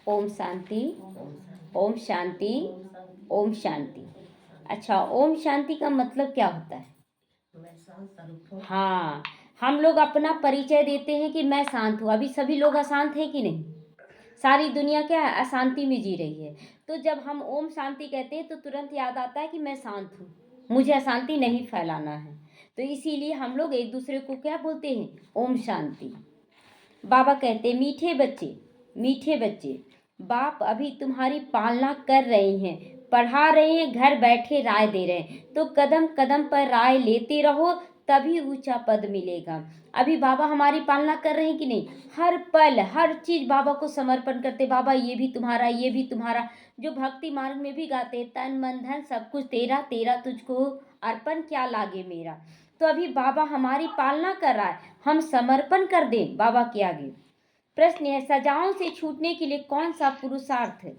ओम शांति। ओम शांति। ओम शांति। अच्छा, ओम शांति का मतलब क्या होता है? हाँ, हम लोग अपना परिचय देते हैं कि मैं शांत हूँ। अभी सभी लोग अशांत हैं कि नहीं? सारी दुनिया क्या है, अशांति में जी रही है। तो जब हम ओम शांति कहते हैं तो तुरंत याद आता है कि मैं शांत हूँ, मुझे अशांति नहीं फैलाना है। तो इसीलिए हम लोग एक दूसरे को क्या बोलते हैं? ओम शांति। बाबा कहते हैं, मीठे बच्चे, मीठे बच्चे, बाप अभी तुम्हारी पालना कर रहे हैं, पढ़ा रहे हैं, घर बैठे राय दे रहे हैं। तो कदम कदम पर राय लेते रहो, तभी ऊंचा पद मिलेगा। अभी बाबा हमारी पालना कर रहे हैं कि नहीं? हर पल हर चीज बाबा को समर्पण करते, बाबा ये भी तुम्हारा, ये भी तुम्हारा। जो भक्ति मार्ग में भी गाते, तन मन धन सब कुछ तेरा, तेरा तुझको अर्पण क्या लागे मेरा। तो अभी बाबा हमारी पालना कर रहा है, हम समर्पण कर दें बाबा के आगे। प्रश्न है, सजाओं से छूटने के लिए कौन सा पुरुषार्थ है?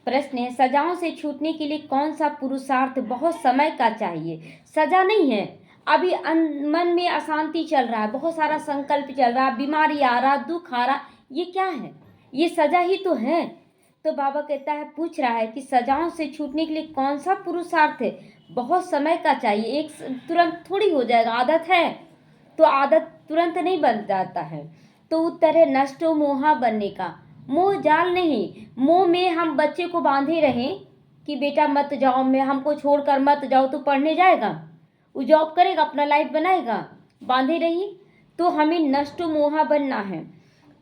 प्रश्न है, सजाओं से छूटने के लिए कौन सा पुरुषार्थ बहुत समय का चाहिए? सजा नहीं है, अभी मन में अशांति चल रहा है, बहुत सारा संकल्प चल रहा है, बीमारी आ रहा, दुख आ रहा, ये क्या है? ये सजा ही तो है। तो बाबा कहता है, पूछ रहा है कि सजाओं से छूटने के लिए कौन सा पुरुषार्थ है? बहुत समय का चाहिए, एक तुरंत थोड़ी हो जाएगा। आदत है तो आदत तुरंत नहीं बन जाता है। तो उत्तर है नष्टो मोहा बनने का। मोह जाल नहीं, मोह में हम बच्चे को बांधे रहें कि बेटा मत जाओ, मैं हमको छोड़कर मत जाओ, तो पढ़ने जाएगा, वो जॉब करेगा, अपना लाइफ बनाएगा, बांधे रहिए। तो हमें नष्टो मोहा बनना है,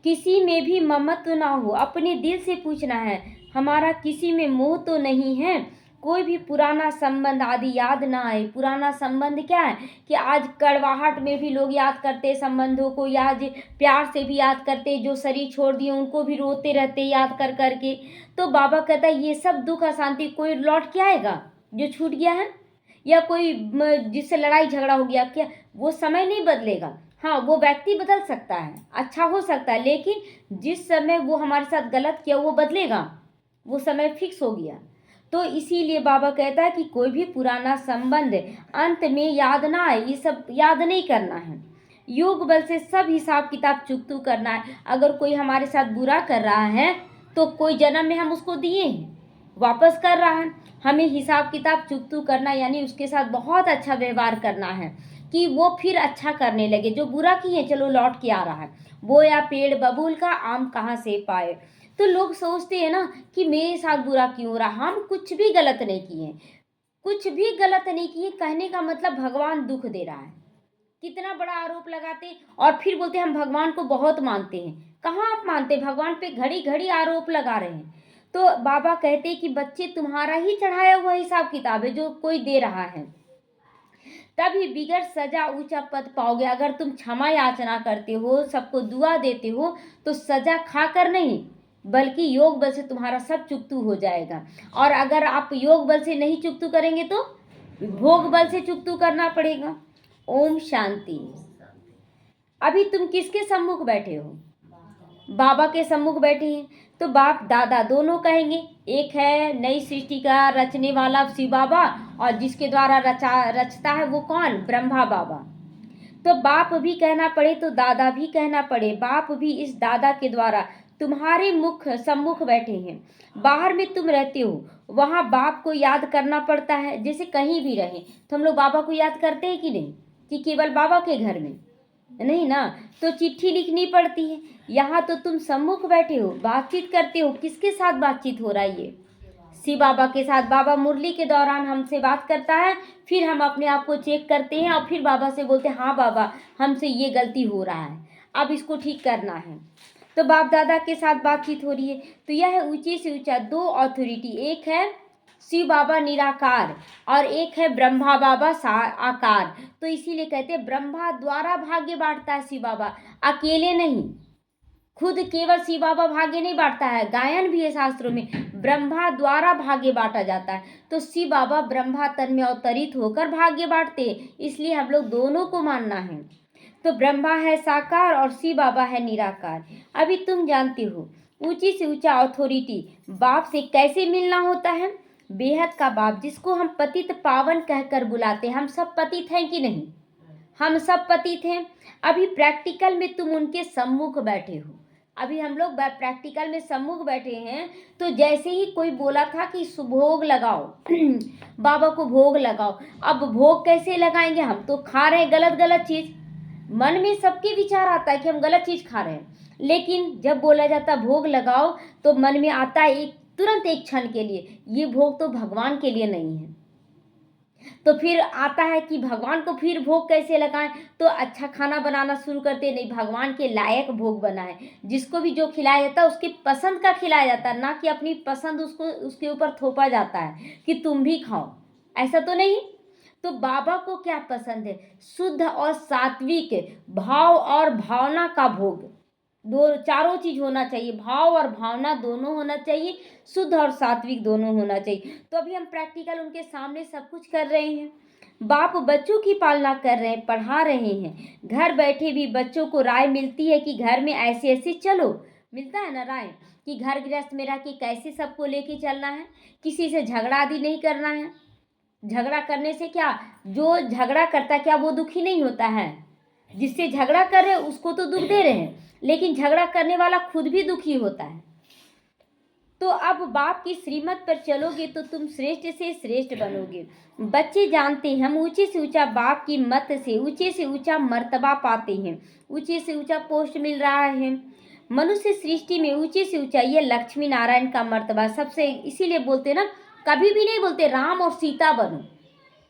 किसी में भी ममत्व ना हो। अपने दिल से पूछना है, हमारा किसी में मोह तो नहीं है, कोई भी पुराना संबंध आदि याद ना आए। पुराना संबंध क्या है कि आज कड़वाहट में भी लोग याद करते संबंधों को, याद प्यार से भी याद करते, जो शरीर छोड़ दिए उनको भी रोते रहते याद कर करके। तो बाबा कहता है ये सब दुख अशांति कोई लौट के आएगा जो छूट गया है? या कोई जिससे लड़ाई झगड़ा हो गया, क्या वो समय नहीं बदलेगा? हाँ, वो व्यक्ति बदल सकता है, अच्छा हो सकता है, लेकिन जिस समय वो हमारे साथ गलत किया वो बदलेगा, वो समय फिक्स हो गया। तो इसीलिए बाबा कहता है कि कोई भी पुराना संबंध अंत में याद ना आए, ये सब याद नहीं करना है। योग बल से सब हिसाब किताब चुकतू करना है। अगर कोई हमारे साथ बुरा कर रहा है तो कोई जन्म में हम उसको दिए हैं, वापस कर रहा है, हमें हिसाब किताब चुकतू करना, यानी उसके साथ बहुत अच्छा व्यवहार करना है कि वो फिर अच्छा करने लगे। जो बुरा किए चलो लौट के आ रहा है, वो या पेड़ बबूल का आम कहाँ से पाए। तो लोग सोचते हैं ना कि मेरे साथ बुरा क्यों हो रहा, हम कुछ भी गलत नहीं किए, कुछ भी गलत नहीं किए। कहने का मतलब भगवान दुख दे रहा है। कितना बड़ा आरोप लगाते और फिर बोलते हम भगवान को बहुत मानते हैं। कहाँ आप मानते? भगवान पे घड़ी घड़ी आरोप लगा रहे हैं। तो बाबा कहते कि बच्चे तुम्हारा ही चढ़ाया हुआ हिसाब किताब है जो कोई दे रहा है, तभी बिगड़ सजा ऊंचा पद पाओगे। अगर तुम क्षमा याचना करते हो, सबको दुआ देते हो, तो सजा खाकर नहीं बल्कि योग बल से तुम्हारा सब चुकतू हो जाएगा। और अगर आप योग बल से नहीं चुकतू करेंगे तो भोग बल से चुकतू करना पड़ेगा। ओम शांति। अभी तुम किसके सम्मुख बैठे हो? बाबा के सम्मुख बैठे हैं। तो बाप दादा दोनों कहेंगे। एक है नई सृष्टि का रचने वाला शिव बाबा, और जिसके द्वारा रचता है वो कौन? ब्रह्मा बाबा। तो बाप भी कहना पड़े तो दादा भी कहना पड़े। बाप भी इस दादा के द्वारा तुम्हारे मुख सम्मुख बैठे हैं। बाहर में तुम रहते हो, वहां बाप को याद करना पड़ता है। जैसे कहीं भी रहे तो हम लोग बाबा को याद करते हैं कि नहीं? कि केवल बाबा के घर में नहीं ना, तो चिट्ठी लिखनी पड़ती है। यहाँ तो तुम सम्मुख बैठे हो, बातचीत करते हो। किसके साथ बातचीत हो रहा है? ये शिव बाबा के साथ। बाबा मुरली के दौरान हमसे बात करता है, फिर हम अपने आप को चेक करते हैं और फिर बाबा से बोलते हैं हाँ बाबा हमसे ये गलती हो रहा है, अब इसको ठीक करना है। तो बाप दादा के साथ बातचीत हो रही है। तो यह है ऊंचे से ऊंचा दो अथॉरिटी, एक है शिव बाबा निराकार और एक है ब्रह्मा बाबा आकार। तो इसीलिए कहते हैं ब्रह्मा द्वारा भाग्य बांटता है शिव बाबा, अकेले नहीं। खुद केवल शिव बाबा भाग्य नहीं बांटता है, गायन भी है शास्त्रों में, ब्रह्मा द्वारा भाग्य बांटा जाता है। तो शिव बाबा ब्रह्मा तन में अवतरित होकर भाग्य बांटते हैं, इसलिए हम लोग दोनों को मानना है। तो ब्रह्मा है साकार और शिव बाबा है निराकार। अभी तुम जानते हो ऊंची से ऊंचा अथॉरिटी बाप से कैसे मिलना होता है? बेहद का बाप, जिसको हम पतित पावन कहकर बुलाते हैं। हम सब पतित हैं कि नहीं? हम सब पतित हैं। अभी प्रैक्टिकल में तुम उनके सम्मुख बैठे हो, अभी हम लोग प्रैक्टिकल में सम्मुख बैठे हैं, तो जैसे ही कोई बोला था कि भोग लगाओ बाबा को भोग लगाओ, अब भोग कैसे लगाएंगे, हम तो खा रहे हैं गलत गलत चीज़। मन में सबके विचार आता है कि हम गलत चीज़ खा रहे हैं, लेकिन जब बोला जाता है भोग लगाओ, तो मन में आता है एक तुरंत एक क्षण के लिए, ये भोग तो भगवान के लिए नहीं है। तो फिर आता है कि भगवान को फिर भोग कैसे लगाएं, तो अच्छा खाना बनाना शुरू करते, नहीं भगवान के लायक भोग बनाएं, जिसको भी जो खिलाया जाता है उसकी पसंद का खिलाया जाता है, ना कि अपनी पसंद उसको उसके ऊपर थोपा जाता है कि तुम भी खाओ, ऐसा तो नहीं। तो बाबा को क्या पसंद है, शुद्ध और सात्विक भाव और भावना का भोग, दो चारों चीज होना चाहिए, भाव और भावना दोनों होना चाहिए, शुद्ध और सात्विक दोनों होना चाहिए। तो अभी हम प्रैक्टिकल उनके सामने सब कुछ कर रहे हैं, बाप बच्चों की पालना कर रहे हैं, पढ़ा रहे हैं, घर बैठे भी बच्चों को राय मिलती है कि घर में ऐसे ऐसे चलो, मिलता है ना राय कि घर गृहस्थ में रह के कैसे सबको लेके चलना है, किसी से झगड़ा आदि नहीं करना है। झगड़ा करने से क्या, जो झगड़ा करता है क्या वो दुखी नहीं होता है, जिससे झगड़ा कर रहे उसको तो दुख दे रहे हैं, लेकिन झगड़ा करने वाला खुद भी दुखी होता है। तो अब बाप की श्रीमत पर चलोगे तो तुम श्रेष्ठ से श्रेष्ठ बनोगे। बच्चे जानते हैं हम ऊंचे से ऊंचा बाप की मत से ऊंचे से ऊंचा मर्तबा पाते हैं, ऊंचे से ऊंचा पोस्ट मिल रहा है। मनुष्य सृष्टि में ऊंचे से ऊंचा ये लक्ष्मी नारायण का मर्तबा सबसे, इसीलिए बोलते ना, कभी भी नहीं बोलते राम और सीता बनो,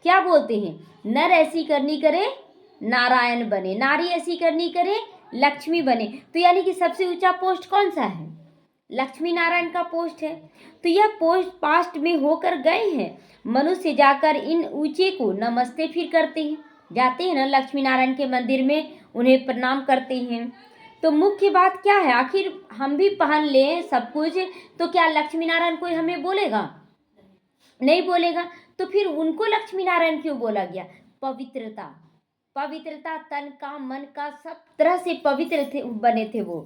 क्या बोलते हैं, नर ऐसी करनी करे नारायण बने, नारी ऐसी करनी करे लक्ष्मी बने। तो यानी कि सबसे ऊंचा पोस्ट कौन सा है, लक्ष्मी नारायण का पोस्ट है। तो यह पोस्ट पास्ट में होकर गए हैं, मनुष्य जाकर इन ऊंचे को नमस्ते फिर करते हैं, जाते हैं ना लक्ष्मी नारायण के मंदिर में, उन्हें प्रणाम करते हैं। तो मुख्य बात क्या है, आखिर हम भी पहन लें सब कुछ, तो क्या लक्ष्मी नारायण कोई हमें बोलेगा, नहीं बोलेगा। तो फिर उनको लक्ष्मी नारायण क्यों बोला गया, पवित्रता, पवित्रता तन का मन का सब तरह से पवित्र थे, बने थे वो।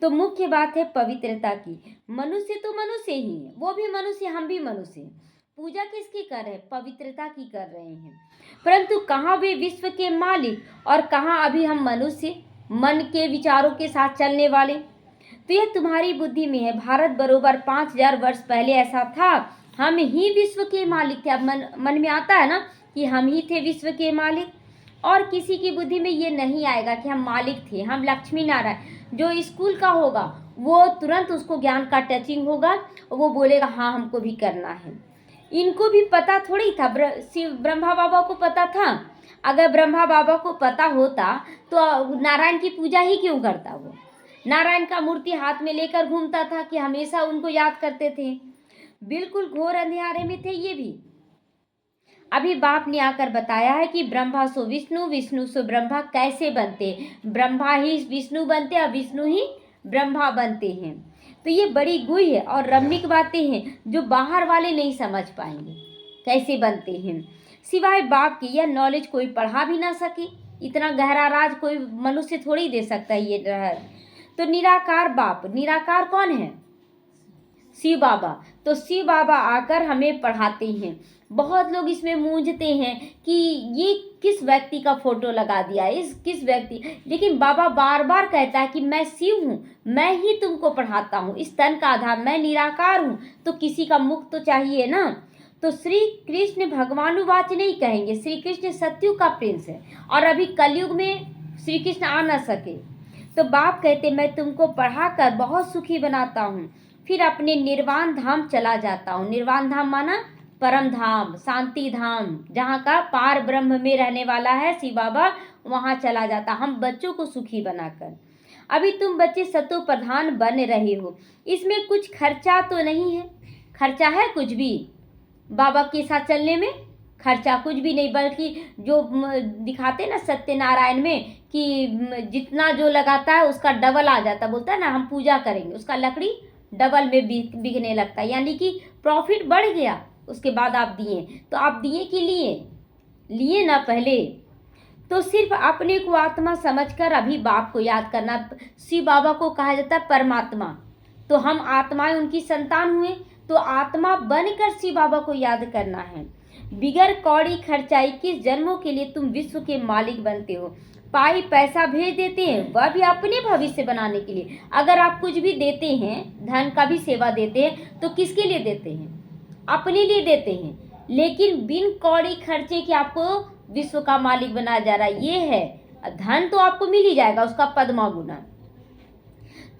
तो मुख्य बात है पवित्रता की। मनुष्य तो मनुष्य ही है, वो भी मनुष्य हम भी मनुष्य हैं। पूजा किसकी कर रहे हैं, पवित्रता की कर रहे हैं। परंतु कहाँ वे विश्व के मालिक और कहाँ अभी हम मनुष्य, मन के विचारों के साथ चलने वाले। तो यह तुम्हारी बुद्धि में है। भारत बरोबर 5000 वर्ष पहले ऐसा था, हम ही विश्व के मालिक थे। अब मन में आता है ना कि हम ही थे विश्व के मालिक, और किसी की बुद्धि में ये नहीं आएगा कि हम मालिक थे, हम लक्ष्मी नारायण। जो स्कूल का होगा वो तुरंत उसको ज्ञान का टचिंग होगा, वो बोलेगा हाँ हमको भी करना है। इनको भी पता थोड़ी था, ब्रह्मा बाबा को पता था। अगर ब्रह्मा बाबा को पता होता तो नारायण की पूजा ही क्यों करता, वो नारायण का मूर्ति हाथ में लेकर घूमता था कि हमेशा उनको याद करते थे। बिल्कुल घोर अंधेरे में थे ये भी। अभी बाप ने आकर बताया है कि ब्रह्मा सो विष्णु, विष्णु सो ब्रह्मा कैसे बनते, ब्रह्मा ही विष्णु बनते और विष्णु ही ब्रह्मा बनते हैं। तो ये बड़ी गुह्य और रमणीक बातें हैं जो बाहर वाले नहीं समझ पाएंगे कैसे बनते हैं। सिवाय बाप की यह नॉलेज कोई पढ़ा भी ना सके, इतना गहरा राज कोई मनुष्य थोड़ी दे सकता है ये रहस्य। तो निराकार बाप, निराकार कौन है, शिव बाबा। तो शिव बाबा आकर हमें पढ़ाते हैं। बहुत लोग इसमें मूंझते हैं कि ये किस व्यक्ति का फोटो लगा दिया, इस किस व्यक्ति, लेकिन बाबा बार बार कहता है कि मैं शिव हूँ, मैं ही तुमको पढ़ाता हूँ, इस तन का आधार मैं निराकार हूँ, तो किसी का मुख तो चाहिए ना। तो श्री कृष्ण भगवानुवाच नहीं कहेंगे, श्री कृष्ण सत्युग का प्रिंस है, और अभी कलयुग में श्री कृष्ण आ न सके। तो बाप कहते मैं तुमको पढ़ाकर बहुत सुखी बनाता हूँ, फिर अपने निर्वाण धाम चला जाता हूँ। निर्वाण धाम माना परम धाम, शांति धाम, जहाँ का पार ब्रह्म में रहने वाला है शिव बाबा, वहाँ चला जाता हम बच्चों को सुखी बनाकर। अभी तुम बच्चे सतो प्रधान बन रहे हो, इसमें कुछ खर्चा तो नहीं है, खर्चा है कुछ भी बाबा के साथ चलने में, खर्चा कुछ भी नहीं, बल्कि जो दिखाते ना सत्यनारायण में कि जितना जो लगाता है उसका डबल आ जाता, बोलता है ना हम पूजा करेंगे, उसका लकड़ी डबल में बिकने लगता है, यानी कि प्रॉफिट बढ़ गया। उसके बाद आप दिए, तो आप दिए कि लिए ना पहले। तो सिर्फ अपने को आत्मा समझकर अभी बाप को याद करना। शिव बाबा को कहा जाता है परमात्मा, तो हम आत्माएं उनकी संतान हुए, तो आत्मा बनकर शिव बाबा को याद करना है। बिगर कौड़ी खर्चाई किस जन्मों के लिए तुम विश्व के मालिक बनते हो। पाई पैसा भेज देते हैं, वह भी अपने भविष्य बनाने के लिए। अगर आप कुछ भी देते हैं, धन का भी सेवा देते हैं, तो किसके लिए देते हैं? अपने लिए देते हैं। लेकिन बिन कौड़ी खर्चे के आपको विश्व का मालिक बनाया जा रहा है। ये है, धन तो आपको मिल ही जाएगा, उसका पद्मा गुना।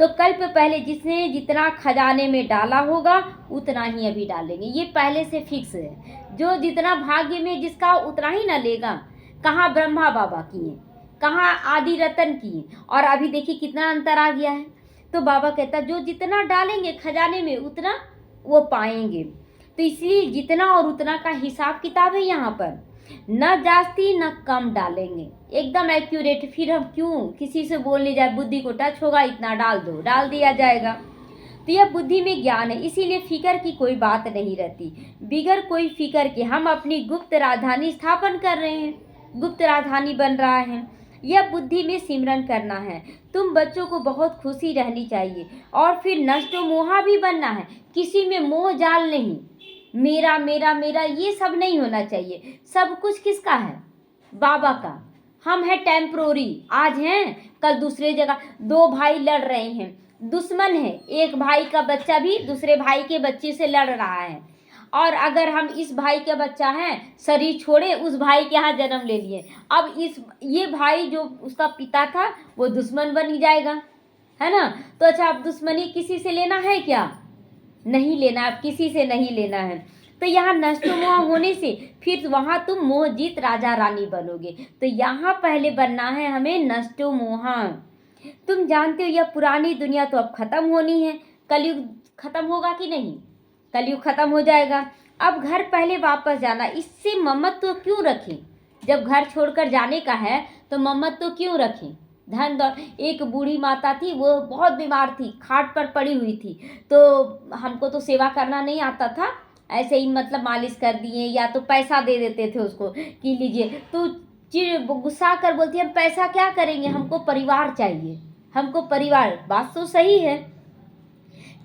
तो कल्प पहले जिसने जितना खजाने में डाला होगा उतना ही अभी डालेंगे, ये पहले से फिक्स है। जो जितना भाग्य में जिसका उतना ही ना लेगा। कहाँ ब्रह्मा बाबा किए, कहाँ आदि रतन किए, और अभी देखिए कितना अंतर आ गया है। तो बाबा कहता जो जितना डालेंगे खजाने में उतना वो पाएंगे। तो इसलिए जितना और उतना का हिसाब किताब है यहाँ पर, न जास्ती न कम डालेंगे, एकदम एक्यूरेट। फिर हम क्यों किसी से बोलने जाए, बुद्धि को टच होगा इतना डाल दो, डाल दिया जाएगा। तो यह बुद्धि में ज्ञान है, इसीलिए फिकर की कोई बात नहीं रहती। बिगर कोई फिकर के हम अपनी गुप्त राजधानी स्थापन कर रहे हैं, गुप्त राजधानी बन रहा है। यह बुद्धि में सिमरन करना है। तुम बच्चों को बहुत खुशी रहनी चाहिए, और फिर नष्टो मोहा भी बनना है। किसी में मोह जाल नहीं, मेरा मेरा मेरा ये सब नहीं होना चाहिए। सब कुछ किसका है? बाबा का। हम हैं टेम्प्रोरी, आज हैं कल दूसरे जगह। दो भाई लड़ रहे हैं, दुश्मन है, एक भाई का बच्चा भी दूसरे भाई के बच्चे से लड़ रहा है। और अगर हम इस भाई का बच्चा है, शरीर छोड़े उस भाई के यहाँ जन्म ले लिए, अब ये भाई जो उसका पिता था वो दुश्मन बन ही जाएगा, है ना। तो अच्छा, अब दुश्मनी किसी से लेना है क्या? नहीं लेना, अब किसी से नहीं लेना है। तो यहाँ नष्ट मोह होने से फिर वहाँ तुम मोहजीत राजा रानी बनोगे। तो यहाँ पहले बनना है हमें नष्ट मोह। तुम जानते हो यह पुरानी दुनिया तो अब खत्म होनी है। कलयुग खत्म होगा कि नहीं? कलयुग खत्म हो जाएगा। अब घर पहले वापस जाना, इससे ममत्व तो क्यों रखें? जब घर छोड़कर जाने का है तो ममत्व तो क्यों रखें? धन दौलत। एक बूढ़ी माता थी, वो बहुत बीमार थी, खाट पर पड़ी हुई थी। तो हमको तो सेवा करना नहीं आता था, ऐसे ही मतलब मालिश कर दिए या तो पैसा दे देते थे उसको कि लीजिए। तो गुस्सा कर बोलती है हम पैसा क्या करेंगे, हमको परिवार चाहिए, हमको परिवार। बात तो सही है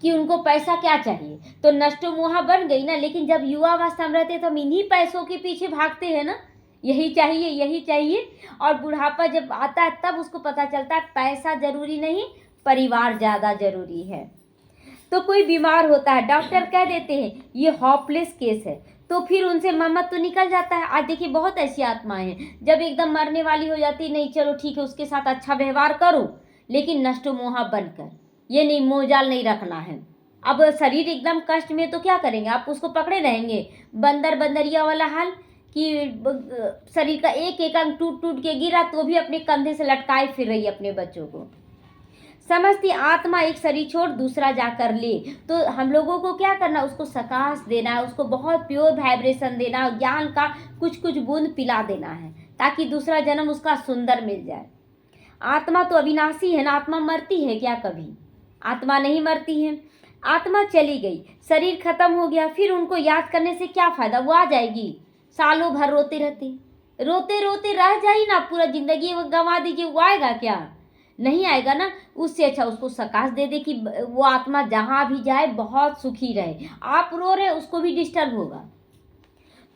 कि उनको पैसा क्या चाहिए। तो नष्टो मोहा बन गई ना। लेकिन जब युवावस्था में रहते तो हम इन्हीं पैसों के पीछे भागते हैं ना, यही चाहिए यही चाहिए। और बुढ़ापा जब आता है तब उसको पता चलता है पैसा जरूरी नहीं, परिवार ज़्यादा जरूरी है। तो कोई बीमार होता है, डॉक्टर कह देते हैं ये होपलेस केस है, तो फिर उनसे मम्मत तो निकल जाता है। आज देखिए बहुत ऐसी आत्माएं हैं, जब एकदम मरने वाली हो जाती, नहीं चलो ठीक है उसके साथ अच्छा व्यवहार करो, लेकिन नष्टो मोहा बनकर, ये नहीं, मोहजाल नहीं रखना है। अब शरीर एकदम कष्ट में तो क्या करेंगे, आप उसको पकड़े रहेंगे। बंदर बंदरिया वाला हाल कि शरीर का एक एक अंग टूट टूट के गिरा तो भी अपने कंधे से लटकाए फिर रही अपने बच्चों को। समझती आत्मा एक शरीर छोड़ दूसरा जाकर ले, तो हम लोगों को क्या करना, उसको सकाश देना है, उसको बहुत प्योर वाइब्रेशन देना है, ज्ञान का कुछ कुछ बूंद पिला देना है, ताकि दूसरा जन्म उसका सुंदर मिल जाए। आत्मा तो अविनाशी है ना, आत्मा मरती है क्या? कभी आत्मा नहीं मरती है। आत्मा चली गई, शरीर खत्म हो गया, फिर उनको याद करने से क्या फायदा? वो आ जाएगी, सालों भर रोते रहते, रोते रोते रह जाए ना, पूरा जिंदगी वो गंवा दीजिए, वो आएगा क्या? नहीं आएगा ना। उससे अच्छा उसको सकाश दे दे कि वो आत्मा जहाँ भी जाए बहुत सुखी रहे। आप रो रहे उसको भी डिस्टर्ब होगा।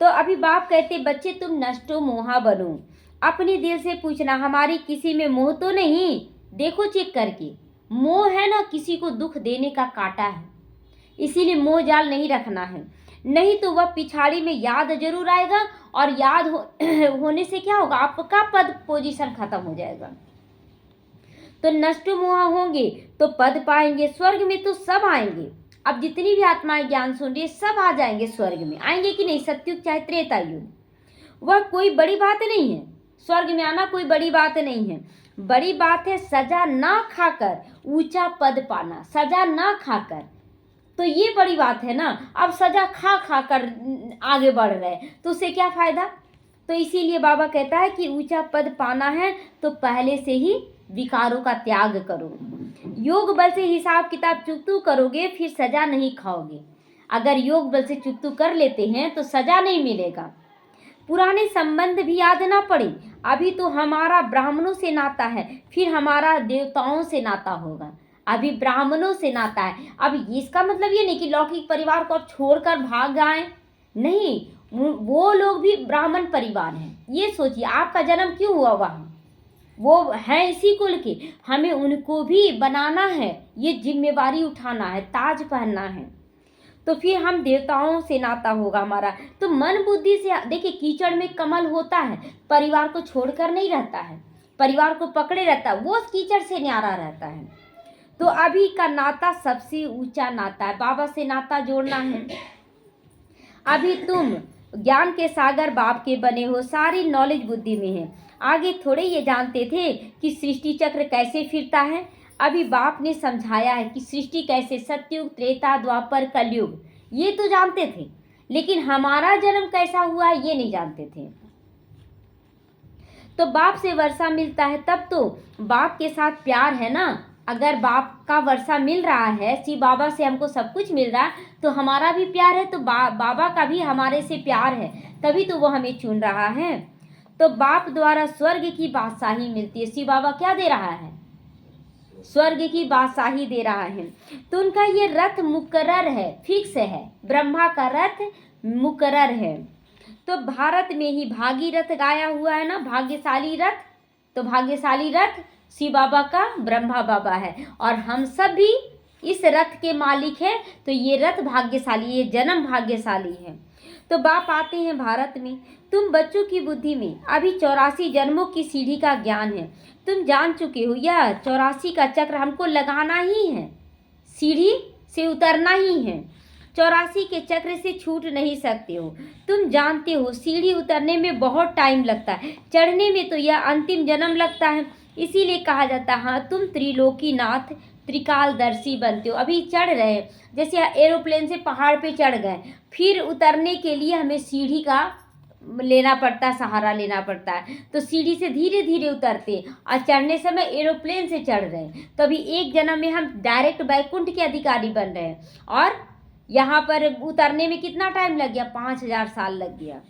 तो अभी बाप कहते बच्चे तुम नष्टो मोहा बनो। अपने दिल से पूछना हमारी किसी में मोह तो नहीं। देखो चेक करके, मोह है ना किसी को दुख देने का कांटा है, इसीलिए मोह जाल नहीं रखना है। नहीं तो वह पिछाड़ी में याद जरूर आएगा, और याद होने से क्या होगा, आपका पद पोजीशन खत्म हो जाएगा। तो नष्ट मोह होंगे तो पद पाएंगे, स्वर्ग में तो सब आएंगे। अब जितनी भी आत्माएं ज्ञान सुन रही है सब आ जाएंगे स्वर्ग में, आएंगे कि नहीं? सत्युग चाहे त्रेता युग, वह कोई बड़ी बात नहीं है। स्वर्ग में आना कोई बड़ी बात नहीं है। बड़ी बात है सजा ना खाकर ऊंचा पद पाना, सजा ना खाकर, तो ये बड़ी बात है ना। अब सजा खा खा कर आगे बढ़ रहे तो उससे क्या फायदा? तो इसीलिए बाबा कहता है कि ऊंचा पद पाना है तो पहले से ही विकारों का त्याग करो। योग बल से हिसाब किताब चुकतू करोगे फिर सजा नहीं खाओगे। अगर योग बल से चुकतू कर लेते हैं तो सजा नहीं मिलेगा। पुराने संबंध भी याद ना पड़े। अभी तो हमारा ब्राह्मणों से नाता है, फिर हमारा देवताओं से नाता होगा। अभी ब्राह्मणों से नाता है। अब इसका मतलब ये नहीं कि लौकिक परिवार को अब छोड़कर भाग आए, नहीं, वो लोग भी ब्राह्मण परिवार हैं। ये सोचिए आपका जन्म क्यों हुआ वहाँ, वो हैं इसी कुल के, हमें उनको भी बनाना है, ये जिम्मेवारी उठाना है, ताज पहनना है। तो फिर हम देवताओं से नाता होगा हमारा। तो मन बुद्धि से देखिए, कीचड़ में कमल होता है, परिवार को छोड़कर नहीं रहता है, परिवार को पकड़े रहता है, वो कीचड़ से न्यारा रहता है। तो अभी का नाता सबसे ऊंचा नाता है, बाबा से नाता जोड़ना है। अभी तुम ज्ञान के सागर बाप के बने हो, सारी नॉलेज बुद्धि में है। आगे थोड़े ये जानते थे कि सृष्टि चक्र कैसे फिरता है। अभी बाप ने समझाया है कि सृष्टि कैसे, सतयुग, त्रेता, द्वापर, कलयुग, ये तो जानते थे, लेकिन हमारा जन्म कैसा हुआ ये नहीं जानते थे। तो बाप से वर्षा मिलता है, तब तो बाप के साथ प्यार है ना। अगर बाप का वर्षा मिल रहा है, शिव बाबा से हमको सब कुछ मिल रहा है, तो हमारा भी प्यार है, तो बाबा का भी हमारे से प्यार है, तभी तो वो हमें चुन रहा है। तो बाप द्वारा स्वर्ग की बादशाही मिलती है। शिव बाबा क्या दे रहा है? स्वर्ग की बादशाही दे रहा है। तो उनका ये रथ मुकर्रर है, फिक्स है, ब्रह्मा का रथ मुकर्रर है। तो भारत में ही भागीरथ गाया हुआ है ना, भाग्यशाली रथ। तो भाग्यशाली रथ शिव बाबा का ब्रह्मा बाबा है, और हम सब भी इस रथ के मालिक हैं। तो ये रथ भाग्यशाली, ये जन्म भाग्यशाली है। तो बाप आते हैं भारत में। तुम बच्चों की बुद्धि में अभी 84 जन्मों की सीढ़ी का ज्ञान है। तुम जान चुके हो यह 84 का चक्र हमको लगाना ही है, सीढ़ी से उतरना ही है। 84 के चक्र से छूट नहीं सकते हो। तुम जानते हो सीढ़ी उतरने में बहुत टाइम लगता है, चढ़ने में तो यह अंतिम जन्म लगता है। इसीलिए कहा जाता है हाँ, तुम त्रिलोकीनाथ त्रिकालदर्शी बनते हो। अभी चढ़ रहे हैं, जैसे एरोप्लेन से पहाड़ पे चढ़ गए, फिर उतरने के लिए हमें सीढ़ी का लेना पड़ता है, सहारा लेना पड़ता है। तो सीढ़ी से धीरे धीरे उतरते, और चढ़ने समय एरोप्लेन से चढ़ रहे हैं। तो अभी एक जन्म में हम डायरेक्ट वैकुंठ के अधिकारी बन रहे हैं, और यहाँ पर उतरने में कितना टाइम लग गया? 5000 साल लग गया।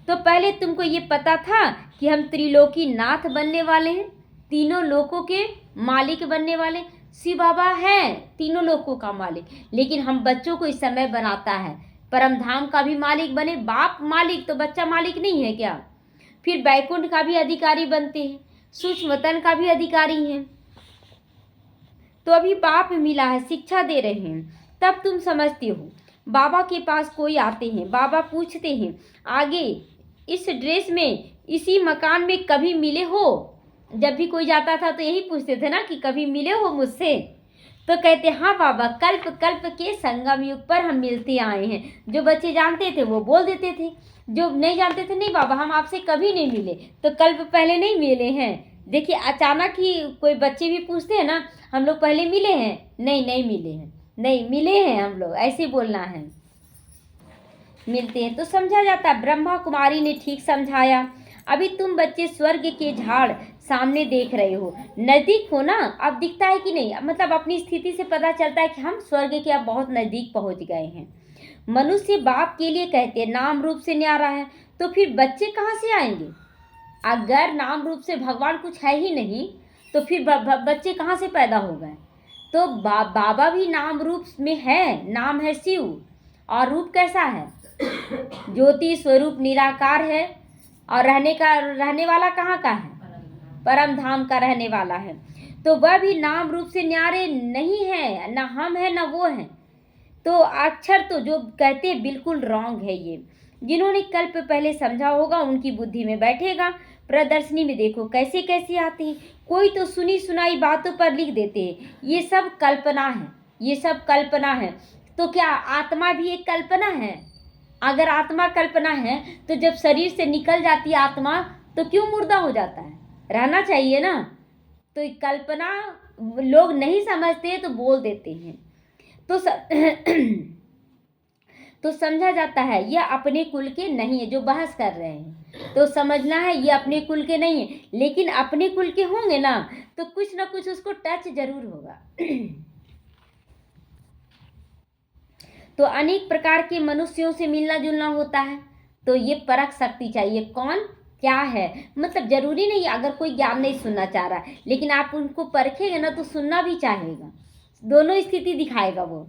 तो पहले तुमको ये पता था कि हम त्रिलोकी नाथ बनने वाले हैं, तीनों लोकों के मालिक बनने वाले। शिव बाबा है तीनों लोकों का मालिक, लेकिन हम बच्चों को इस समय बनाता है परम धाम का भी मालिक बने। बाप मालिक तो बच्चा मालिक नहीं है क्या? फिर बैकुंठ का भी अधिकारी बनते हैं, सूक्ष्मतन का भी अधिकारी हैं। तो अभी बाप मिला है, शिक्षा दे रहे हैं, तब तुम समझते हो। बाबा के पास कोई आते हैं, बाबा पूछते हैं आगे इस ड्रेस में, इसी मकान में कभी मिले हो? जब भी कोई जाता था तो यही पूछते थे ना कि कभी मिले हो मुझसे? तो कहते हाँ बाबा, कल्प कल्प के संगम युग पर हम मिलते आए हैं। जो बच्चे जानते थे वो बोल देते थे, जो नहीं जानते थे नहीं बाबा हम आपसे कभी नहीं मिले, तो कल्प पहले नहीं मिले हैं। देखिए अचानक ही कोई बच्चे भी पूछते हैं ना, हम लोग पहले मिले हैं? नहीं नहीं मिले हैं, नहीं मिले हैं हम लोग, ऐसे बोलना है, मिलते हैं। तो समझा जाता है, ब्रह्मा कुमारी ने ठीक समझाया। अभी तुम बच्चे स्वर्ग के झाड़ सामने देख रहे हो, नज़दीक हो ना, अब दिखता है कि नहीं? मतलब अपनी स्थिति से पता चलता है कि हम स्वर्ग के अब बहुत नज़दीक पहुंच गए हैं। मनुष्य बाप के लिए कहते हैं नाम रूप से न्यारा है, तो फिर बच्चे कहाँ से आएंगे? अगर नाम रूप से भगवान कुछ है ही नहीं, तो फिर बच्चे कहाँ से पैदा हो गए? तो बाबा भी नाम रूप में है, नाम है शिव, और रूप कैसा है? ज्योति स्वरूप निराकार है, और रहने वाला कहाँ का है? परम धाम का रहने वाला है। तो वह भी नाम रूप से न्यारे नहीं है, ना हम है ना वो है। तो अक्षर तो जो कहते हैं बिल्कुल रॉन्ग है। ये जिन्होंने कल्प पहले समझा होगा उनकी बुद्धि में बैठेगा। प्रदर्शनी में देखो कैसे कैसे आते हैं, कोई तो सुनी सुनाई बातों पर लिख देते हैं ये सब कल्पना है, ये सब कल्पना है। तो क्या आत्मा भी एक कल्पना है? अगर आत्मा कल्पना है तो जब शरीर से निकल जाती है आत्मा, तो क्यों मुर्दा हो जाता है? रहना चाहिए ना। तो कल्पना लोग नहीं समझते तो बोल देते हैं। तो समझा जाता है यह अपने कुल के नहीं है, जो बहस कर रहे हैं तो समझना है ये अपने कुल के नहीं है, लेकिन अपने कुल के होंगे ना तो कुछ ना कुछ उसको टच जरूर होगा। तो अनेक प्रकार के मनुष्यों से मिलना जुलना होता है, तो ये परख शक्ति चाहिए कौन क्या है। मतलब जरूरी नहीं अगर कोई ज्ञान नहीं सुनना चाह रहा है, लेकिन आप उनको परखेंगे ना तो सुनना भी चाहेगा, दोनों स्थिति दिखाएगा वो।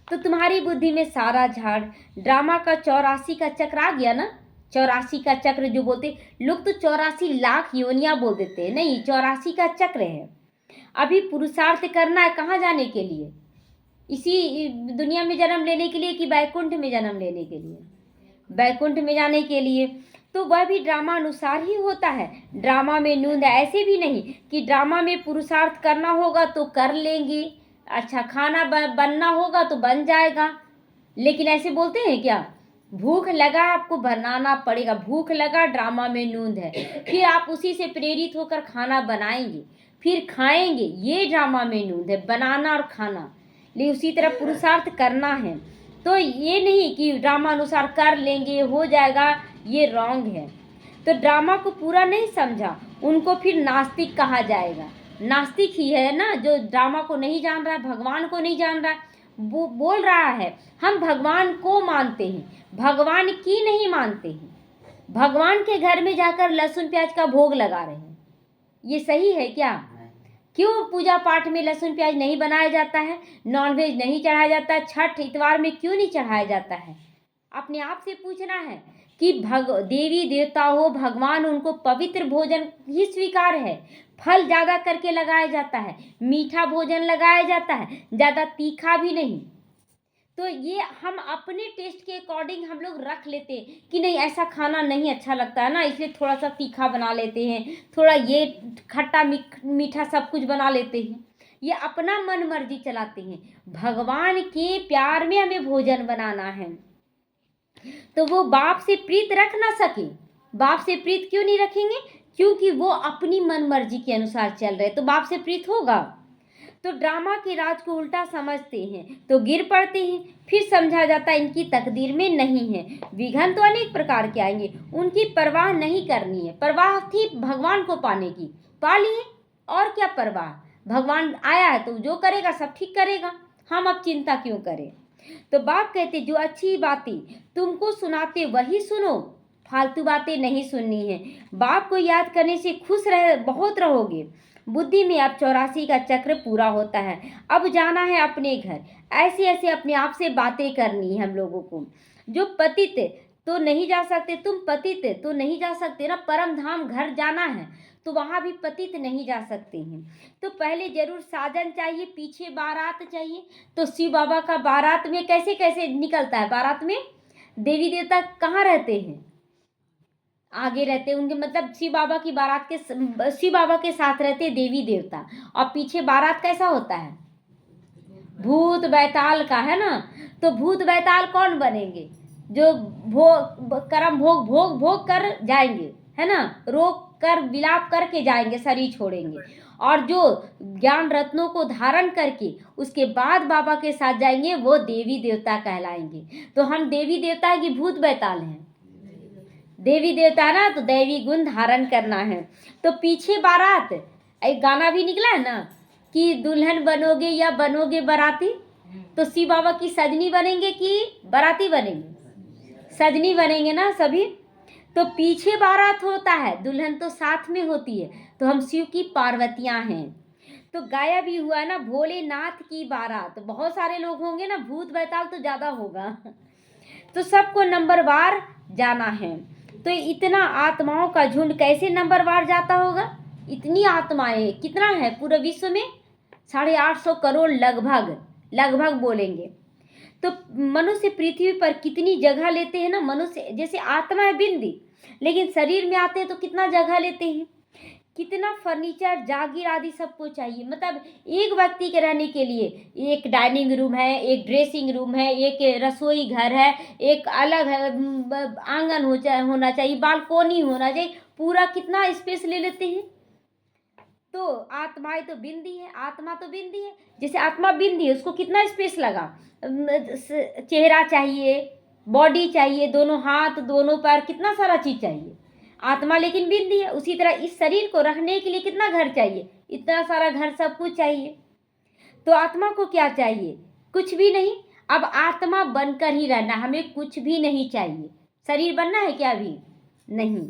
तो तुम्हारी बुद्धि में सारा झाड़ ड्रामा का 84 का चक्र आ गया ना, 84 का चक्र जो बोलते, लोग तो 84 लाख योनियां बोल देते हैं, नहीं 84 का चक्र है। अभी पुरुषार्थ करना है कहाँ जाने के लिए? इसी दुनिया में जन्म लेने के लिए कि बैकुंठ में जन्म लेने के लिए? बैकुंठ में जाने के लिए। तो वह भी ड्रामा अनुसार ही होता है। ड्रामा में नूंद है, ऐसे भी नहीं कि ड्रामा में पुरुषार्थ करना होगा तो कर लेंगे, अच्छा खाना बनना होगा तो बन जाएगा। लेकिन ऐसे बोलते हैं क्या? भूख लगा आपको बनाना पड़ेगा, भूख लगा ड्रामा में नूंद है, फिर आप उसी से प्रेरित होकर खाना बनाएंगे, फिर खाएंगे, ये ड्रामा में नूंद है, बनाना और खाना। लेकिन उसी तरह पुरुषार्थ करना है। तो ये नहीं कि ड्रामा अनुसार कर लेंगे हो जाएगा, ये रॉन्ग है। तो ड्रामा को पूरा नहीं समझा, उनको फिर नास्तिक कहा जाएगा। नास्तिक ही है ना जो ड्रामा को नहीं जान रहा है, भगवान को नहीं जान रहा है। वो बोल रहा है हम भगवान को मानते हैं, भगवान की नहीं मानते हैं। भगवान के घर में जाकर लहसुन प्याज का भोग लगा रहे हैं, ये सही है क्या? क्यों पूजा पाठ में लहसुन प्याज नहीं बनाया जाता है, नॉनवेज नहीं चढ़ाया जाता है, छठ इतवार में क्यों नहीं चढ़ाया जाता है? अपने आप से पूछना है कि देवी देवता हो, भगवान, उनको पवित्र भोजन ही स्वीकार है। फल ज़्यादा करके लगाया जाता है, मीठा भोजन लगाया जाता है, ज़्यादा तीखा भी नहीं। तो ये हम अपने टेस्ट के अकॉर्डिंग हम लोग रख लेते हैं कि नहीं ऐसा खाना नहीं अच्छा लगता है ना, इसलिए थोड़ा सा तीखा बना लेते हैं, थोड़ा ये खट्टा मीठा सब कुछ बना लेते हैं। ये अपना मन मर्जी चलाते हैं। भगवान के प्यार में हमें भोजन बनाना है, तो वो बाप से प्रीत रख ना सके। बाप से प्रीत क्यों नहीं रखेंगे? क्योंकि वो अपनी मन मर्जी के अनुसार चल रहे, तो बाप से प्रीत होगा। तो ड्रामा के राज को उल्टा समझते हैं तो गिर पड़ते हैं, फिर समझा जाता है इनकी तकदीर में नहीं है। विघ्न तो अनेक प्रकार के आएंगे, उनकी परवाह नहीं करनी है। परवाह थी भगवान को पाने की, पा लिए, और क्या परवाह? भगवान आया है तो जो करेगा सब ठीक करेगा, हम अब चिंता क्यों करें? तो बाप कहते जो अच्छी बातें तुमको सुनाते वही सुनो, फालतू बातें नहीं सुननी है। बाप को याद करने से खुश बहुत रहोगे। बुद्धि में अब 84 का चक्र पूरा होता है, अब जाना है अपने घर। ऐसे ऐसे अपने आप से बातें करनी है हम लोगों को। जो पतित तो नहीं जा सकते, तुम पतित तो नहीं जा सकते ना, परम धाम घर जाना है तो वहाँ भी पतित नहीं जा सकते हैं। तो पहले जरूर साजन चाहिए, पीछे बारात चाहिए। तो शिव बाबा का बारात में कैसे कैसे निकलता है? बारात में देवी देवता कहाँ रहते हैं? आगे रहते उनके, मतलब शिव बाबा की बारात के, शिव बाबा के साथ रहते देवी देवता, और पीछे बारात कैसा होता है? भूत बैताल का, है ना। तो भूत बैताल कौन बनेंगे? जो कर्म भोग भोग भोग कर जाएंगे, है ना, रोक कर विलाप करके जाएंगे, शरीर छोड़ेंगे। और जो ज्ञान रत्नों को धारण करके उसके बाद बाबा के साथ जाएंगे वो देवी देवता कहलाएंगे। तो हम देवी देवता की भूत बैताल हैं? देवी देवता ना, तो दैवी गुण धारण करना है। तो पीछे बारात, एक गाना भी निकला है ना कि दुल्हन बनोगे या बनोगे बाराती। तो शिव बाबा की सजनी बनेंगे कि बाराती बनेंगे? सजनी बनेंगे ना सभी। तो पीछे बारात होता है, दुल्हन तो साथ में होती है। तो हम शिव की पार्वतियां हैं। तो गाया भी हुआ ना, भोलेनाथ की बारात। बहुत सारे लोग होंगे ना, भूत बैताल तो ज्यादा होगा। तो सबको नंबरवार जाना है। तो इतना आत्माओं का झुंड कैसे नंबरवार जाता होगा? इतनी आत्माएं, कितना है पूरे विश्व में? 850 करोड़ लगभग, लगभग बोलेंगे। तो मनुष्य पृथ्वी पर कितनी जगह लेते हैं ना। मनुष्य जैसे आत्मा है बिंदी, लेकिन शरीर में आते हैं तो कितना जगह लेते हैं। कितना फर्नीचर, जागीर आदि सबको चाहिए। मतलब एक व्यक्ति के रहने के लिए एक डाइनिंग रूम है, एक ड्रेसिंग रूम है, एक रसोई घर है, एक अलग है, आंगन होना चाहिए, बालकोनी होना चाहिए, पूरा कितना स्पेस ले लेते हैं। तो आत्माएं तो बिंदी है, आत्मा तो बिंदी है। जैसे आत्मा बिंदी है, उसको कितना स्पेस लगा, चेहरा चाहिए, बॉडी चाहिए, दोनों हाथ, दोनों पैर, कितना सारा चीज चाहिए। आत्मा लेकिन बिंदी है। उसी तरह इस शरीर को रखने के लिए कितना घर चाहिए, इतना सारा घर, सब कुछ चाहिए। तो आत्मा को क्या चाहिए? कुछ भी नहीं। अब आत्मा बनकर ही रहना, हमें कुछ भी नहीं चाहिए। शरीर बनना है क्या? अभी नहीं।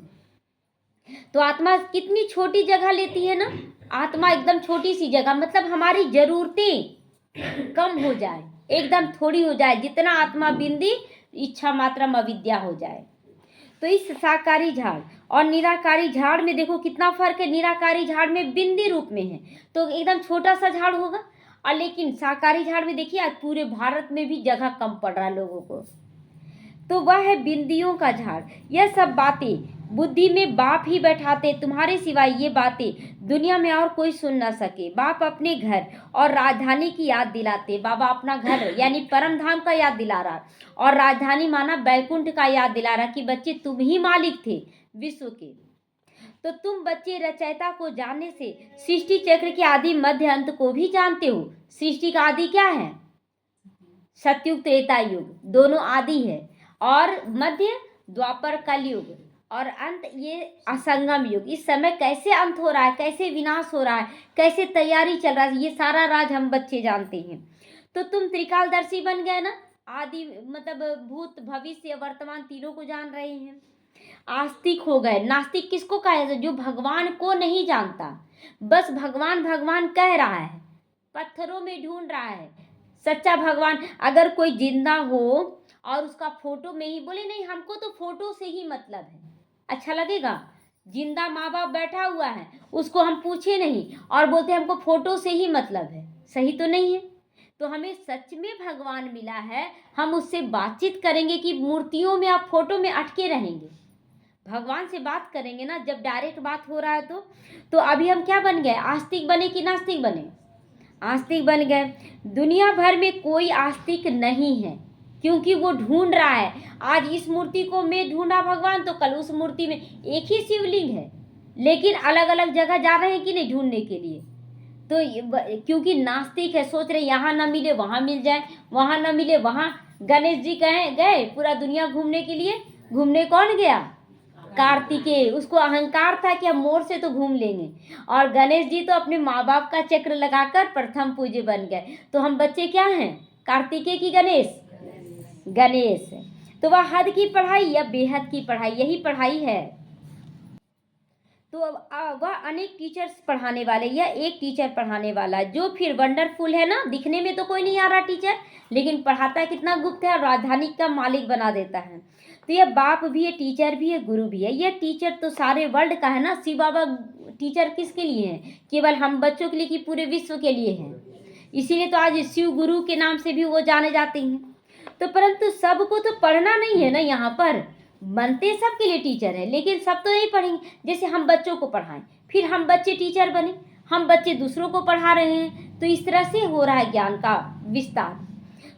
तो आत्मा कितनी छोटी जगह लेती है ना। आत्मा एकदम छोटी सी जगह, मतलब हमारी जरूरतें कम हो जाए, एकदम थोड़ी हो जाए। जितना आत्मा बिंदी, इच्छा मात्रम अविद्या हो जाए। तो इस साकारी झाड़ और निराकारी झाड़ में देखो कितना फर्क है। निराकारी झाड़ में बिंदी रूप में है तो एकदम छोटा सा झाड़ होगा, और लेकिन साकारी झाड़ में देखिए आज पूरे भारत में भी जगह कम पड़ रहा है लोगों को। तो वह है बिंदियों का झाड़। यह सब बातें बुद्धि में बाप ही बैठाते, तुम्हारे सिवाय ये बातें दुनिया में और कोई सुन ना सके। बाप अपने घर और राजधानी की याद दिलाते। बाबा अपना घर यानी परम धाम का याद दिला रहा, और राजधानी माना बैकुंठ का याद दिला रहा कि बच्चे तुम ही मालिक थे विश्व के। तो तुम बच्चे रचयिता को जानने से सृष्टि चक्र के आदि मध्य अंत को भी जानते हो। सृष्टि का आदि क्या है? सतयुग त्रेता युग दोनों आदि है, और मध्य द्वापर कलयुग, और अंत ये असंगम युग। इस समय कैसे अंत हो रहा है, कैसे विनाश हो रहा है, कैसे तैयारी चल रहा है, ये सारा राज हम बच्चे जानते हैं। तो तुम त्रिकालदर्शी बन गए ना, आदि मतलब भूत भविष्य वर्तमान तीनों को जान रहे हैं। आस्तिक हो गए। नास्तिक किसको कहा है? जो भगवान को नहीं जानता, बस भगवान भगवान कह रहा है, पत्थरों में ढूंढ रहा है सच्चा भगवान। अगर कोई जिंदा हो और उसका फोटो में ही बोले नहीं हमको तो फोटो से ही मतलब है, अच्छा लगेगा? जिंदा माँ बाप बैठा हुआ है, उसको हम पूछे नहीं और बोलते हमको फोटो से ही मतलब है, सही तो नहीं है। तो हमें सच में भगवान मिला है, हम उससे बातचीत करेंगे कि मूर्तियों में आप फोटो में अटके रहेंगे? भगवान से बात करेंगे ना जब डायरेक्ट बात हो रहा है। तो अभी हम क्या बन गए? आस्तिक बने कि नास्तिक बने? आस्तिक बन गए। दुनिया भर में कोई आस्तिक नहीं है, क्योंकि वो ढूंढ रहा है। आज इस मूर्ति को मैं ढूंढा भगवान, तो कल उस मूर्ति में एक ही शिवलिंग है, लेकिन अलग अलग जगह जा रहे हैं कि नहीं ढूंढने के लिए। तो क्योंकि नास्तिक है, सोच रहे यहाँ ना मिले वहाँ मिल जाए, वहाँ ना मिले वहाँ। गणेश जी गए पूरा दुनिया घूमने के लिए, घूमने कौन गया? कार्तिकेय। उसको अहंकार था कि हम मोर से तो घूम लेंगे, और गणेश जी तो अपने माँ बाप का चक्र लगाकर प्रथम पूज्य बन गए। तो हम बच्चे क्या हैं? कार्तिकेय की गणेश? गणेश। तो वह हद की पढ़ाई या बेहद की पढ़ाई, यही पढ़ाई है। तो वह अनेक टीचर्स पढ़ाने वाले या एक टीचर पढ़ाने वाला, जो फिर वंडरफुल है ना। दिखने में तो कोई नहीं आ रहा टीचर, लेकिन पढ़ाता कितना गुप्त है, और राजधानी का मालिक बना देता है। तो यह बाप भी है, टीचर भी है, गुरु भी है। यह टीचर तो सारे वर्ल्ड का है ना। शिव बाबा टीचर किसके लिए है? केवल हम बच्चों के लिए कि पूरे विश्व के लिए है? इसीलिए तो आज शिव गुरु के नाम से भी वो जाने जाते हैं। तो परंतु सबको तो पढ़ना नहीं है ना, यहाँ पर बनते सबके लिए टीचर है, लेकिन सब तो नहीं पढ़ेंगे। जैसे हम बच्चों को पढ़ाएं, फिर हम बच्चे टीचर बने, हम बच्चे दूसरों को पढ़ा रहे हैं, तो इस तरह से हो रहा है ज्ञान का विस्तार।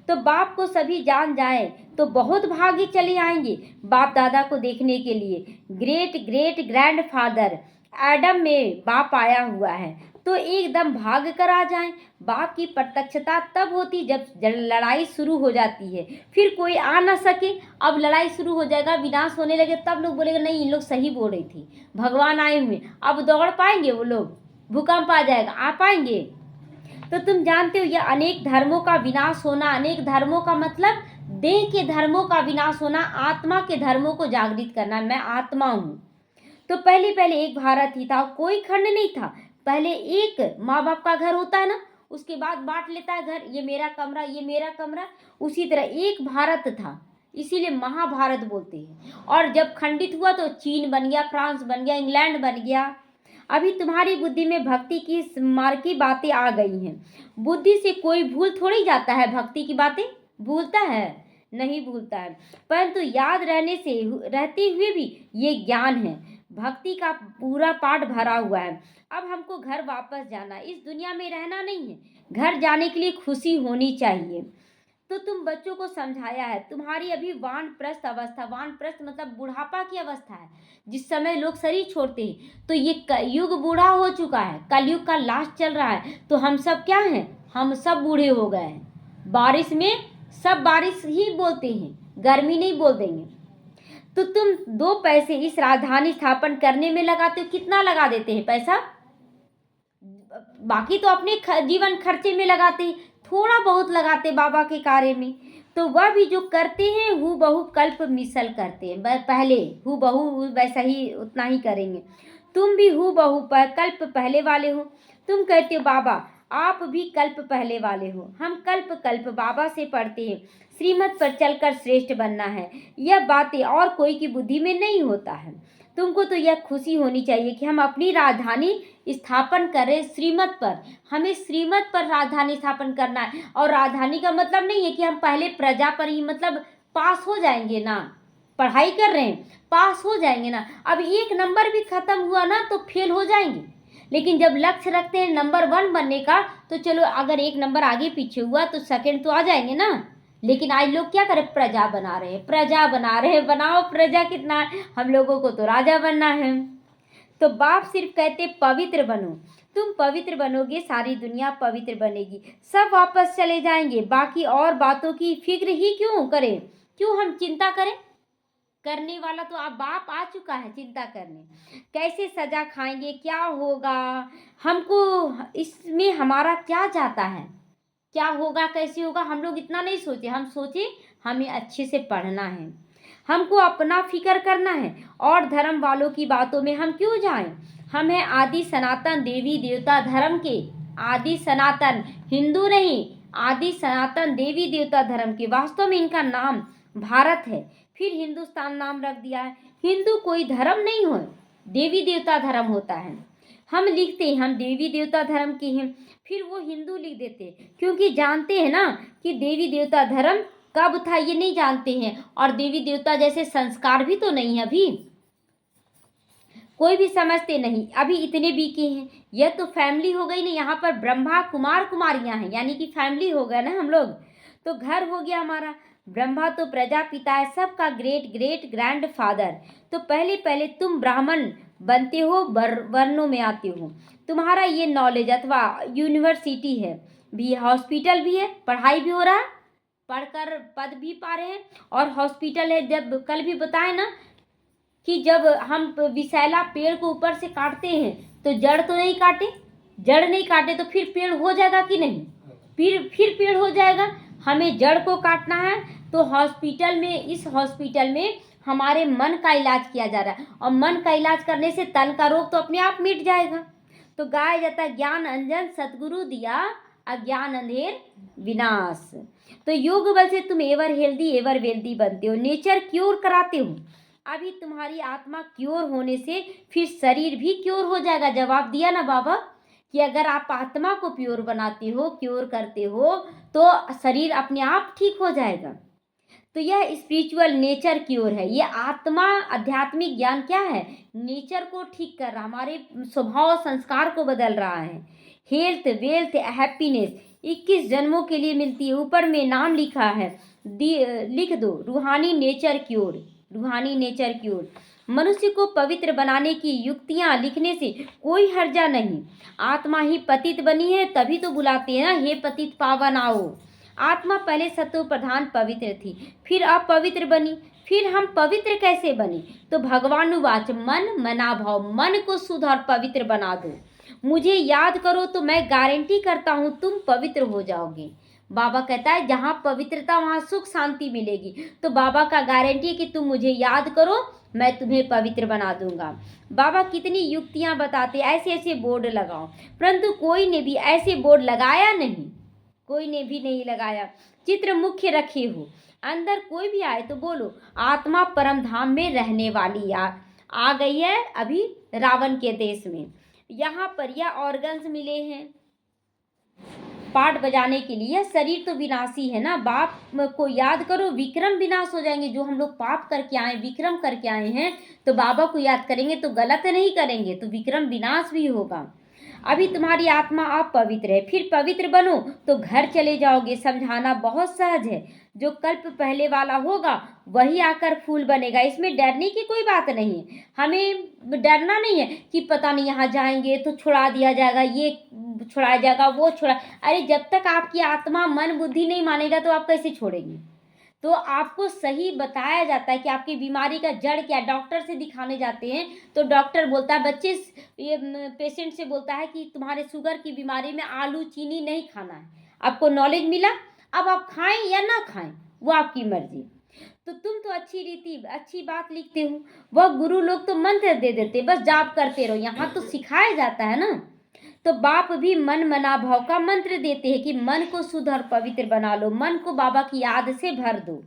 तो बाप को सभी जान जाए तो बहुत भाग्य चले आएंगे बाप दादा को देखने के लिए। Great great grand father Adam में बाप आया हुआ है, तो एकदम भाग कर आ जाएं। बाप की प्रत्यक्षता तब होती जब लड़ाई शुरू हो जाती है, फिर कोई आ ना सके। अब लड़ाई शुरू हो जाएगा, विनाश होने लगे, तब लोग बोलेगा नहीं इन लोग सही बोल रही थी, भगवान आए हुए। अब दौड़ पाएंगे वो लोग? भूकंप आ जाएगा, आ पाएंगे? तो तुम जानते हो यह अनेक धर्मों का विनाश होना, अनेक धर्मों का मतलब देह के धर्मों का विनाश होना, आत्मा के धर्मों को जागृत करना। मैं आत्मा हूँ। तो पहले पहले एक भारत ही था, कोई खंड नहीं था। पहले एक माँ बाप का घर होता है ना, उसके बाद बांट लेता है घर, ये मेरा कमरा, ये मेरा कमरा। उसी तरह एक भारत था, इसीलिए महाभारत बोलते हैं। और जब खंडित हुआ तो चीन बन गया, फ्रांस बन गया, इंग्लैंड बन गया। अभी तुम्हारी बुद्धि में भक्ति की मार्ग की बातें आ गई हैं। बुद्धि से कोई भूल थोड़ी जाता है, भक्ति की बातें भूलता है? नहीं भूलता है, परंतु याद रहने से रहते हुए भी ये ज्ञान है। भक्ति का पूरा पाठ भरा हुआ है। अब हमको घर वापस जाना, इस दुनिया में रहना नहीं है। घर जाने के लिए खुशी होनी चाहिए। तो तुम बच्चों को समझाया है, तुम्हारी अभी वानप्रस्थ अवस्था, वानप्रस्थ मतलब बुढ़ापा की अवस्था है, जिस समय लोग शरीर छोड़ते हैं। तो ये युग बूढ़ा हो चुका है, कलयुग का लास्ट चल रहा है। तो हम सब क्या हैं? हम सब बूढ़े हो गए हैं। बारिश में सब बारिश ही बोलते हैं, गर्मी नहीं बोल देंगे। तो तुम 2 पैसे इस राजधानी स्थापन करने में लगाते हो, कितना लगा देते हैं पैसा? बाकी तो अपने जीवन खर्चे में लगाते हैं, थोड़ा बहुत लगाते बाबा के कार्य में। तो वह भी जो करते हैं हु बहु कल्प मिसल करते हैं, पहले हु बहु वैसा ही उतना ही करेंगे। तुम भी हु बहु कल्प पहले वाले हो। तुम कहते हो बाबा आप भी कल्प पहले वाले हो। हम कल्प कल्प बाबा से पढ़ते हैं, श्रीमत पर चलकर श्रेष्ठ बनना है। यह बातें और कोई की बुद्धि में नहीं होता है। तुमको तो यह खुशी होनी चाहिए कि हम अपनी राजधानी स्थापन करें श्रीमत पर। हमें श्रीमत पर राजधानी स्थापन करना है। और राजधानी का मतलब नहीं है कि हम पहले प्रजा पर ही मतलब पास हो जाएंगे ना, पढ़ाई कर रहे हैं पास हो जाएंगे ना, अब एक नंबर भी खत्म हुआ ना तो फेल हो जाएंगे। लेकिन जब लक्ष्य रखते हैं नंबर 1 बनने का, तो चलो अगर एक नंबर आगे पीछे हुआ तो सेकंड तो आ जाएंगे ना। लेकिन आज लोग क्या करें, प्रजा बना रहे हैं, प्रजा बना रहे हैं। बनाओ प्रजा, कितना हम लोगों को तो राजा बनना है। तो बाप सिर्फ कहते पवित्र बनो। तुम पवित्र बनोगे, सारी दुनिया पवित्र बनेगी, सब वापस चले जाएंगे। बाकी और बातों की फिक्र ही क्यों करें, क्यों हम चिंता करें। करने वाला तो अब बाप आ चुका है चिंता करने। कैसे सजा खाएंगे, क्या होगा, हमको इसमें हमारा क्या जाता है, क्या होगा कैसे होगा, हम लोग इतना नहीं सोचे। हम सोचे हमें अच्छे से पढ़ना है, हमको अपना फिक्र करना है, और धर्म वालों की बातों में हम क्यों जाएं। हम हैं आदि सनातन देवी देवता धर्म के, आदि सनातन, हिंदू नहीं, आदि सनातन देवी देवता धर्म के। वास्तव में इनका नाम भारत है, फिर हिंदुस्तान नाम रख दिया है। हिंदू कोई धर्म नहीं हो, देवी देवता धर्म होता है। हम लिखते हैं हम देवी देवता धर्म के हैं, फिर वो हिंदू लिख देते, क्योंकि जानते हैं ना कि देवी देवता धर्म कब था ये नहीं जानते हैं। और देवी देवता जैसे संस्कार भी तो नहीं है, अभी कोई भी समझते नहीं। अभी इतने बीके हैं, यह तो फैमिली हो गई ना, यहाँ पर ब्रह्मा कुमार कुमारियां हैं, यानी कि फैमिली हो गया ना हम लोग। तो घर हो गया हमारा। ब्रह्मा तो प्रजापिता है, सबका ग्रेट ग्रेट ग्रैंड फादर। तो पहले पहले तुम ब्राह्मण बनते हो, वर्णों में आते हो। तुम्हारा ये नॉलेज अथवा यूनिवर्सिटी है भी, हॉस्पिटल भी है, पढ़ाई भी हो रहा है, पढ़कर पद भी पा रहे हैं, और हॉस्पिटल है। जब कल भी बताए ना कि जब हम विषैला पेड़ को ऊपर से काटते हैं तो जड़ तो नहीं काटे, जड़ नहीं काटे तो फिर पेड़ हो जाएगा कि नहीं, फिर पेड़ हो जाएगा। हमें जड़ को काटना है। तो हॉस्पिटल में, इस हॉस्पिटल में हमारे मन का इलाज किया जा रहा है, और मन का इलाज करने से तन का रोग तो अपने आप मिट जाएगा। तो गाया जाता है ज्ञान अंजन सतगुरु दिया, अज्ञान अंधेर विनाश। तो योग बल से तुम एवर हेल्दी एवर वेल्दी बनते हो, नेचर क्योर कराते हो। अभी तुम्हारी आत्मा क्योर होने से फिर शरीर भी क्योर हो जाएगा। जवाब दिया ना बाबा कि अगर आप आत्मा को प्योर बनाते हो, क्योर करते हो, तो शरीर अपने आप ठीक हो जाएगा। तो यह स्पिरिचुअल नेचर क्योर है। ये आत्मा आध्यात्मिक ज्ञान क्या है, नेचर को ठीक कर रहा, हमारे स्वभाव संस्कार को बदल रहा है। हेल्थ वेल्थ हैप्पीनेस 21 जन्मों के लिए मिलती है। ऊपर में नाम लिखा है, लिख दो, रूहानी नेचर क्योर, रूहानी नेचर क्योर। मनुष्य को पवित्र बनाने की युक्तियां लिखने से कोई हर्जा नहीं। आत्मा ही पतित बनी है, तभी तो बुलाते हैं ना, हे पतित पावन आओ। आत्मा पहले सत्व प्रधान पवित्र थी, फिर अपवित्र बनी। फिर हम पवित्र कैसे बने, तो भगवानुवाच मन मना भाव, मन को शुद्ध और पवित्र बना दो। मुझे याद करो तो मैं गारंटी करता हूँ तुम पवित्र हो जाओगे। बाबा कहता है जहाँ पवित्रता वहाँ सुख शांति मिलेगी। तो बाबा का गारंटी है कि तुम मुझे याद करो, मैं तुम्हें पवित्र बना दूंगा। बाबा कितनी युक्तियाँ बताते, ऐसे ऐसे बोर्ड लगाओ, परंतु कोई ने भी ऐसे बोर्ड लगाया नहीं, कोई ने भी नहीं लगाया। चित्र मुख्य रखे हो, अंदर कोई भी आए तो बोलो आत्मा परम धाम में रहने वाली आ गई है। अभी रावण के देश में यहाँ पर यह ऑर्गन्स मिले हैं पाठ बजाने के लिए। शरीर तो विनाशी है ना, बाप को याद करो, विक्रम विनाश हो जाएंगे। जो हम लोग पाप करके आए, विक्रम करके आए हैं, तो बाबा को याद करेंगे तो गलत नहीं करेंगे, तो विक्रम विनाश भी होगा। अभी तुम्हारी आत्मा आप पवित्र है, फिर पवित्र बनो तो घर चले जाओगे। समझाना बहुत सहज है, जो कल्प पहले वाला होगा वही आकर फूल बनेगा। इसमें डरने की कोई बात नहीं है, हमें डरना नहीं है कि पता नहीं यहाँ जाएंगे तो छुड़ा दिया जाएगा, ये छुड़ाया जाएगा, वो छुड़ा। अरे जब तक आपकी आत्मा मन बुद्धि नहीं मानेगा तो आप कैसे छोड़ेंगे। तो आपको सही बताया जाता है कि आपकी बीमारी का जड़ क्या। डॉक्टर से दिखाने जाते हैं तो डॉक्टर बोलता है, बच्चे ये पेशेंट से बोलता है कि तुम्हारे शुगर की बीमारी में आलू चीनी नहीं खाना है। आपको नॉलेज मिला, अब आप खाएं या ना खाएं वो आपकी मर्जी। तो तुम तो अच्छी रीति अच्छी बात लिखते हो, वह गुरु लोग तो मंत्र दे देते, बस जाप करते रहो। यहाँ तो सिखाया जाता है ना, तो बाप भी मन मना भाव का मंत्र देते हैं कि मन को शुद्ध और पवित्र बना लो, मन को बाबा की याद से भर दो।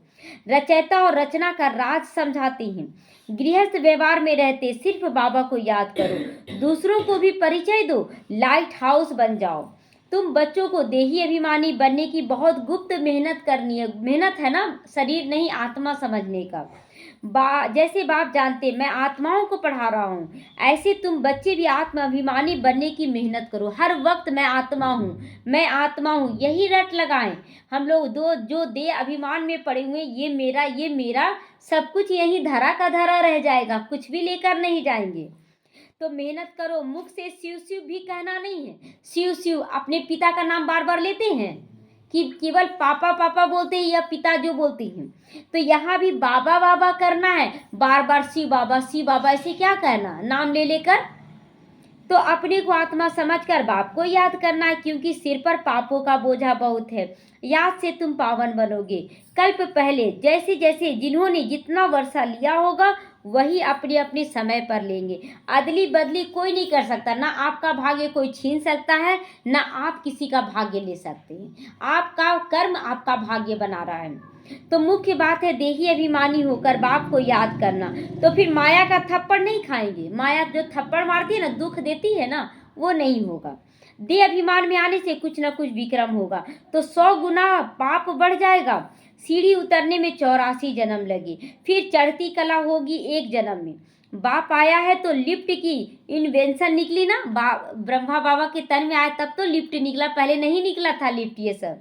रचयिता और रचना का राज समझाते हैं। गृहस्थ व्यवहार में रहते सिर्फ बाबा को याद करो, दूसरों को भी परिचय दो, लाइट हाउस बन जाओ। तुम बच्चों को देही अभिमानी बनने की बहुत गुप्त मेहनत करनी है। मेहनत है ना, शरीर नहीं आत्मा समझने का। जैसे बाप जानते मैं आत्माओं को पढ़ा रहा हूँ, ऐसे तुम बच्चे भी आत्म अभिमानी बनने की मेहनत करो। हर वक्त मैं आत्मा हूँ, मैं आत्मा हूँ, यही रट लगाएं। हम लोग जो दे अभिमान में पड़े हुए, ये मेरा, सब कुछ यही धरा का धरा रह जाएगा, कुछ भी लेकर नहीं जाएंगे। तो मेहनत करो। मुख से शिव शिव भी कहना नहीं है। शिव शिव अपने पिता का नाम बार बार लेते हैं कि केवल पापा पापा बोलते हैं या पिता जो बोलते हैं। तो यहाँ भी बाबा बाबा करना है, बार बार शिव बाबा ऐसे क्या कहना, नाम ले लेकर। तो अपने को आत्मा समझकर बाप को याद करना है, क्योंकि सिर पर पापों का बोझा बहुत है। याद से तुम पावन बनोगे। कल्प पहले जैसे जैसे जिन्होंने जितना वर्षा लिया होगा वही अपने अपने समय पर लेंगे। अदली बदली कोई नहीं कर सकता, ना आपका भाग्य कोई छीन सकता है, ना आप किसी का भाग्य ले सकते हैं। आपका कर्म आपका भाग्य बना रहा है। तो मुख्य बात है देही अभिमानी होकर बाप को याद करना। तो फिर माया का थप्पड़ नहीं खाएंगे। माया जो थप्पड़ मारती है ना, दुख देती है ना, वो नहीं होगा। देह अभिमान में आने से कुछ ना कुछ विक्रम होगा, तो 100 गुना पाप बढ़ जाएगा। सीढ़ी उतरने में 84 जन्म लगे, फिर चढ़ती कला होगी एक जन्म में। बाप आया है तो लिफ्ट की इन्वेंशन निकली ना, ब्रह्मा बाबा के तन में आया तब तो लिफ्ट निकला, पहले नहीं निकला था लिफ्ट। ये सब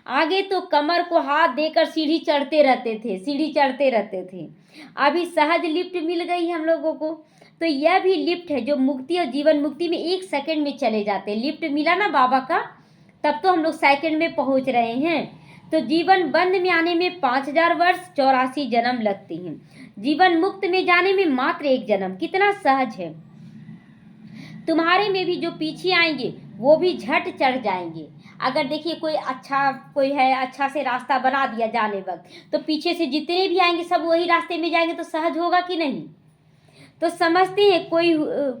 आगे तो कमर को हाथ देकर सीढ़ी चढ़ते रहते थे। अभी सहज लिफ्ट मिल गई हम लोगों को। तो यह भी लिफ्ट है जो मुक्ति और जीवन मुक्ति में 1 सेकंड में चले जाते हैं। लिफ्ट मिला ना बाबा का, तब तो हम लोग सेकंड में पहुंच रहे हैं। तो जीवन बंद में आने में 5000 वर्ष 84 जन्म लगते हैं। जीवन मुक्त में जाने में मात्र 1 जन्म। कितना सहज है। तुम्हारे में भी जो पीछे आएंगे वो भी झट चढ़ जाएंगे। अगर देखिए कोई है अच्छा से रास्ता बना दिया जाने वक्त, तो पीछे से जितने भी आएंगे सब वही रास्ते में जाएंगे, तो सहज होगा कि नहीं। तो समझते हैं कोई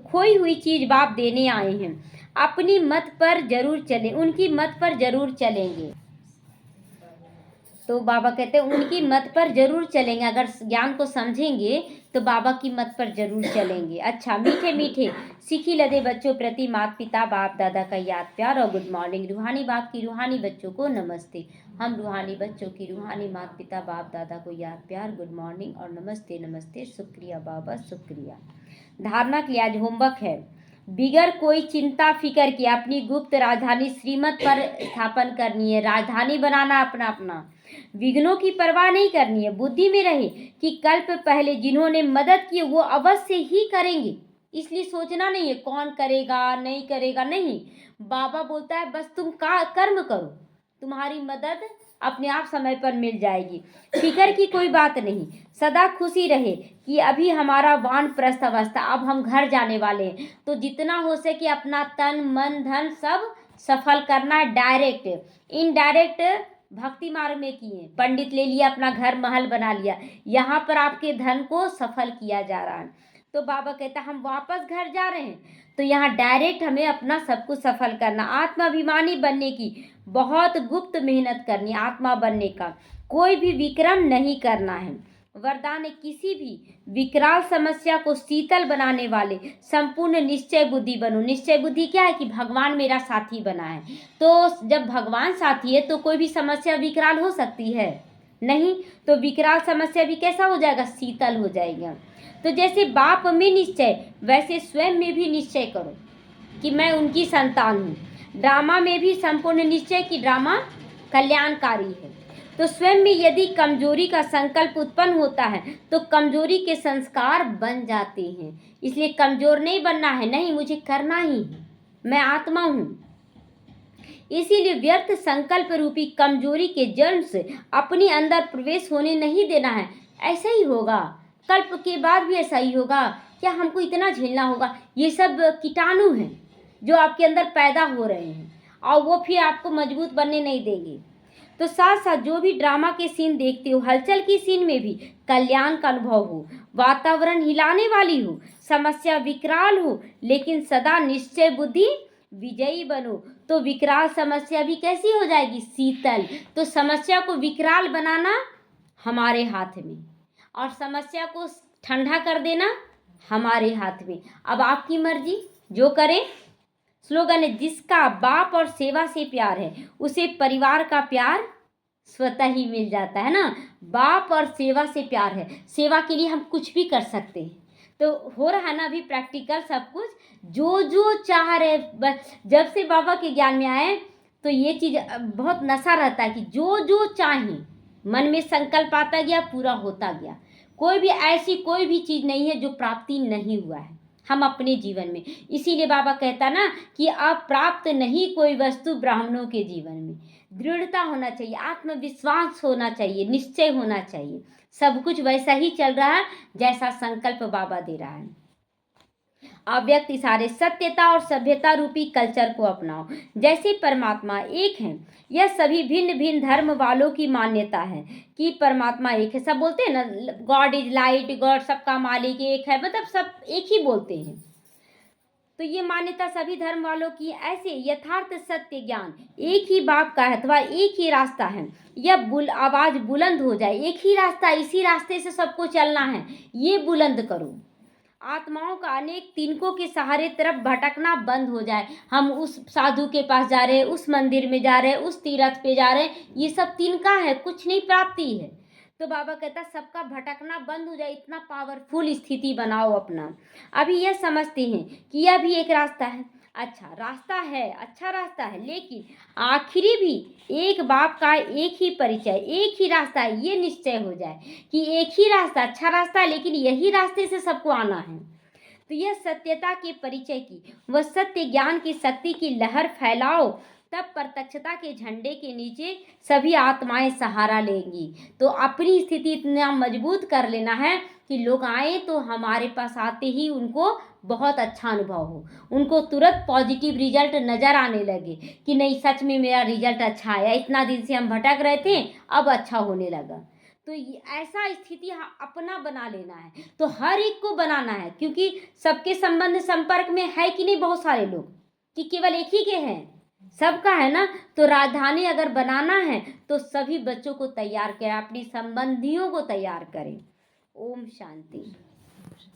खोई हुई चीज बाप देने आए हैं। अपनी मत पर जरूर चलें, उनकी मत पर जरूर चलेंगे। तो बाबा कहते हैं उनकी मत पर जरूर चलेंगे। अगर ज्ञान को समझेंगे तो बाबा की मत पर जरूर चलेंगे। अच्छा, मीठे मीठे सीखी लदे बच्चों प्रति माता पिता बाप दादा का याद प्यार और गुड मॉर्निंग। रूहानी बाप की रूहानी बच्चों को नमस्ते। हम रूहानी बच्चों की रूहानी माता पिता बाप दादा को याद प्यार, गुड मॉर्निंग और नमस्ते नमस्ते। शुक्रिया बाबा, शुक्रिया। धारणा के लिए आज होमवर्क है। बिगर कोई चिंता फिकर की अपनी गुप्त राजधानी श्रीमत पर स्थापन करनी है। राजधानी बनाना अपना अपना, विघ्नों की परवाह नहीं करनी है। बुद्धि में रहे कि कल्प पहले जिन्होंने मदद की वो अवश्य ही करेंगे, इसलिए सोचना नहीं है कौन करेगा नहीं करेगा, नहीं। बाबा बोलता है बस तुम कर्म करो, तुम्हारी मदद अपने आप समय पर मिल जाएगी। फिकर की कोई बात नहीं। सदा खुशी रहे कि अभी हमारा वानप्रस्थ अवस्था, अब हम घर जाने वाले हैं। तो जितना हो सके अपना तन मन धन सब सफल करना है। डायरेक्ट इनडायरेक्ट भक्ति मार्ग में किए, पंडित ले लिया, अपना घर महल बना लिया, यहाँ पर आपके धन को सफल किया जा रहा है। तो बाबा कहता हम वापस घर जा रहे हैं, तो यहाँ डायरेक्ट हमें अपना सब कुछ सफल करना। आत्माभिमानी बनने की बहुत गुप्त मेहनत करनी, आत्मा बनने का कोई भी विक्रम नहीं करना है। वरदान है किसी भी विकराल समस्या को शीतल बनाने वाले संपूर्ण निश्चय बुद्धि बनो। निश्चय बुद्धि क्या है कि भगवान मेरा साथी बना है। तो जब भगवान साथी है तो कोई भी समस्या विकराल हो सकती है नहीं। तो विकराल समस्या भी कैसा हो जाएगा, शीतल हो जाएगा। तो जैसे बाप में निश्चय, वैसे स्वयं में भी निश्चय करो कि मैं उनकी संतान हूँ। ड्रामा में भी संपूर्ण निश्चय कि ड्रामा कल्याणकारी है। तो स्वयं में यदि कमजोरी का संकल्प उत्पन्न होता है तो कमजोरी के संस्कार बन जाते हैं। इसलिए कमजोर नहीं बनना है, नहीं मुझे करना ही है, मैं आत्मा हूँ। इसीलिए व्यर्थ संकल्प रूपी कमजोरी के जन्म से अपने अंदर प्रवेश होने नहीं देना है। ऐसा ही होगा, कल्प के बाद भी ऐसा ही होगा। क्या हमको इतना झेलना होगा? ये सब कीटाणु हैं जो आपके अंदर पैदा हो रहे हैं और वो फिर आपको मजबूत बनने नहीं देंगे। तो साथ साथ जो भी ड्रामा के सीन देखते हो, हलचल की सीन में भी कल्याण का अनुभव हो, वातावरण हिलाने वाली हो, समस्या विकराल हो, लेकिन सदा निश्चय बुद्धि विजयी बनो तो विकराल समस्या भी कैसी हो जाएगी, शीतल। तो समस्या को विकराल बनाना हमारे हाथ में, और समस्या को ठंडा कर देना हमारे हाथ में। अब आपकी मर्जी, जो करें। स्लोगन है, जिसका बाप और सेवा से प्यार है उसे परिवार का प्यार स्वतः ही मिल जाता है ना। बाप और सेवा से प्यार है, सेवा के लिए हम कुछ भी कर सकते हैं। तो हो रहा है ना अभी प्रैक्टिकल सब कुछ, जो जो चाह रहे जब से बाबा के ज्ञान में आए तो ये चीज़ बहुत नशा रहता है कि जो जो चाहें, मन में संकल्प आता गया, पूरा होता गया। कोई भी ऐसी कोई भी चीज़ नहीं है जो प्राप्ति नहीं हुआ है हम अपने जीवन में। इसीलिए बाबा कहता ना कि अप्राप्त नहीं कोई वस्तु ब्राह्मणों के जीवन में। दृढ़ता होना चाहिए, आत्मविश्वास होना चाहिए, निश्चय होना चाहिए। सब कुछ वैसा ही चल रहा है जैसा संकल्प बाबा दे रहा है। अव्यक्त इशारे, सत्यता और सभ्यता रूपी कल्चर को अपनाओ। जैसे परमात्मा एक है, यह सभी भिन्न भिन्न धर्म वालों की मान्यता है कि परमात्मा एक है। सब बोलते हैं ना, गॉड इज लाइट, गॉड सबका मालिक एक है, मतलब सब एक ही बोलते हैं। तो ये मान्यता सभी धर्म वालों की। ऐसे यथार्थ सत्य ज्ञान एक ही बाप का है अथवा एक ही रास्ता है, यह आवाज बुलंद हो जाए, एक ही रास्ता, इसी रास्ते से सबको चलना है, ये बुलंद करो। आत्माओं का अनेक तिनकों के सहारे तरफ भटकना बंद हो जाए। हम उस साधु के पास जा रहे हैं, उस मंदिर में जा रहे हैं, उस तीर्थ पे जा रहे हैं, ये सब तिनका है, कुछ नहीं प्राप्ति है। तो बाबा कहता सबका भटकना बंद हो जाए, इतना पावरफुल स्थिति बनाओ अपना। अभी यह समझते हैं कि यह भी एक रास्ता है, अच्छा रास्ता है, अच्छा रास्ता है, लेकिन आखिरी भी एक बाप का एक ही परिचय, एक ही रास्ता है, ये निश्चय हो जाए कि एक ही रास्ता, अच्छा रास्ता है, लेकिन यही रास्ते से सबको आना है। तो यह सत्यता के परिचय की, वह सत्य ज्ञान की शक्ति की लहर फैलाओ, तब प्रत्यक्षता के झंडे के नीचे सभी आत्माएं सहारा लेंगी। तो अपनी स्थिति इतना मजबूत कर लेना है कि लोग आए तो हमारे पास आते ही उनको बहुत अच्छा अनुभव हो, उनको तुरंत पॉजिटिव रिजल्ट नज़र आने लगे कि नहीं सच में मेरा रिजल्ट अच्छा आया, इतना दिन से हम भटक रहे थे अब अच्छा होने लगा। तो ऐसा स्थिति अपना बना लेना है, तो हर एक को बनाना है, क्योंकि सबके संबंध संपर्क में है कि नहीं, बहुत सारे लोग कि केवल एक ही के हैं, सबका है ना। तो राजधानी अगर बनाना है तो सभी बच्चों को तैयार करें, अपनी संबंधियों को तैयार करें। ओम शांति।